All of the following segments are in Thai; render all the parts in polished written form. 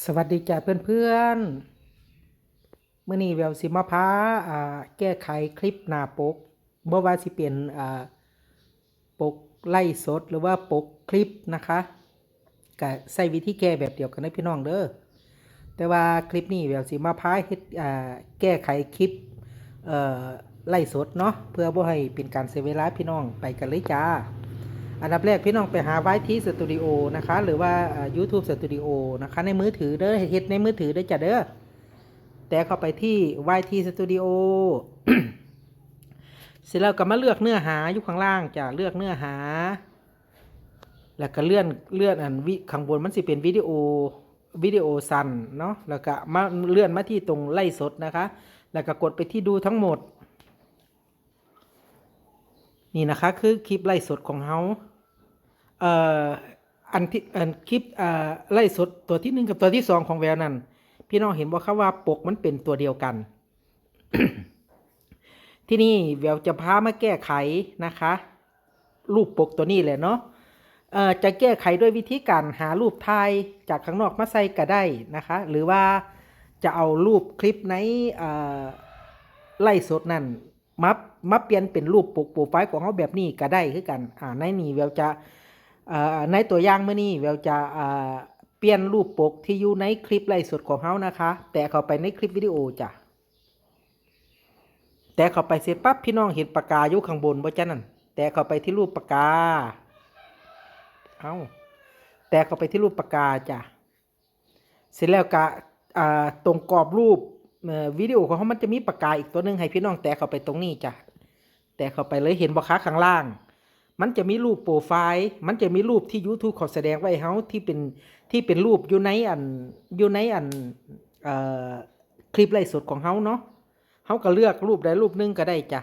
สวัสดีจ้าเพื่อนๆมื้อนี้แววสิมาพาแก้ไขคลิปหน้าปกบ่ว่าสิเป็นปกไล่สดหรือว่าปกคลิปนะคะก็ใช้วิธีแก้แบบเดียวกันนะพี่น้องเด้อแต่ว่าคลิปนี้แววสิมาพาเฮ็ดแก้ไขคลิปเอ่อไล่สดเนาะเพื่อบ่ให้เป็นการเสียเวลาพี่น้องไปกันเลยจ้าอันดับแรกพี่น้องไปหาไว้ที่สตูดิโอนะคะหรือว่าYouTube Studio นะคะในมือถือเด้อเฮ็ดในมือถือเด้อจ้ะเด้อแต่เข้าไปที่ YT Studio เสร็จแล้วก็มาเลือกเนื้อหาอยู่ข้างล่างจะเลือกเนื้อหาแล้วก็เลื่อนอันข้างบนมันสิเป็นวิดีโอสั้นเนาะแล้วก็มาเลื่อนมาที่ตรงไล่สดนะคะแล้วก็กดไปที่ดูทั้งหมดนี่นะคะคือคลิปไล่สดของเฮาเอ่ออันคลิปไล่สดตัวที่1กับตัวที่2ของแววนั่นพี่น้องเห็นบ่ครับว่าปกมันเป็นตัวเดียวกัน ที่นี่แววจะพามาแก้ไขนะคะรูปปกตัวนี้แหละเนาะจะแก้ไขด้วยวิธีการหารูปถ่ายจากข้างนอกมาใส่ก็ได้นะคะหรือว่าจะเอารูปคลิปในไล่สดนั่นมาเปลี่ยนเป็นรูปปกโปรไฟล์ของเขาแบบนี้ก็ได้คือกันในนี้แววจะในตัวอย่างเมื่อนี้แววจะเปลี่ยนรูปปกที่อยู่ในคลิปไล่สดของเขานะคะแต่เข้าไปในคลิปวิดีโอจ้ะแต่เข้าไปเสร็จปั๊บพี่น้องเห็นปากกาอยู่ข้างบนบ่จ้ะนั่นแต่เข้าไปที่รูปปากกาแต่เข้าไปที่รูปปากกาจ้ะเสร็จแล้วก็ตรงกรอบรูปวิดีโอของเขามันจะมีปากกาอีกตัวหนึ่งให้พี่น้องแต่เข้าไปตรงนี้จ้ะแต่เข้าไปเลยเห็นบ่คะข้างล่างมันจะมีรูปโปรไฟล์มันจะมีรูปที่ YouTube เขาแสดงไว้เฮาที่เป็นรูปอยู่ในเอ่อคลิปไลฟ์สดของเฮาเนาะเฮาก็เลือกรูปใดรูปหนึงก็ได้จ้ะ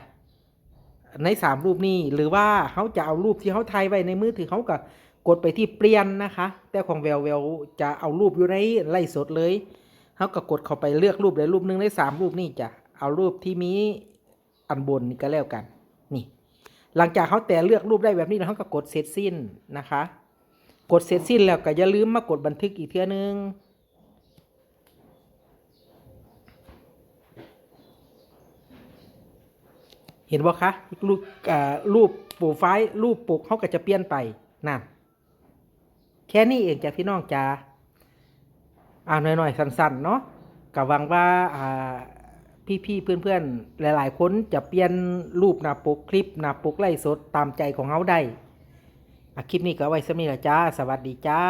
ใน3รูปนี้หรือว่าเฮาจะเอารูปที่เฮาถ่ายไว้ในมือถือเฮาก็กดไปที่เปลี่ยนนะคะแต่ของแววจะเอารูปอยู่ในไลฟ์สดเลยเฮาก็กดเข้าไปเลือกรูปใดรูปหนึงใน3รูปนี้จ้ะเอารูปที่มีอันบนนี่ก็แล้วกันนี่หลังจากเขาแต่เลือกรูปได้แบบนี้แล้วเขาก็กดเสร็จสิ้นนะคะกดเสร็จสิ้นแล้วก็อย่าลืมมากดบันทึกอีกเทื่อนึงเห็นบ่คะรูปโปรไฟล์รูปปกเขาก็จะเปลี่ยนไปนั่นแค่นี้เองจ้ะพี่น้องจ้าหน่อยๆสั้นๆเนาะก็หวังว่าพี่ๆเพื่อนๆหลายๆคนจะเปลี่ยนรูปหน้าปกคลิปหน้าปกไล่สดตามใจของเขาได้คลิปนี้ก็ไว้สำหรับนี้ละจ้าสวัสดีจ้า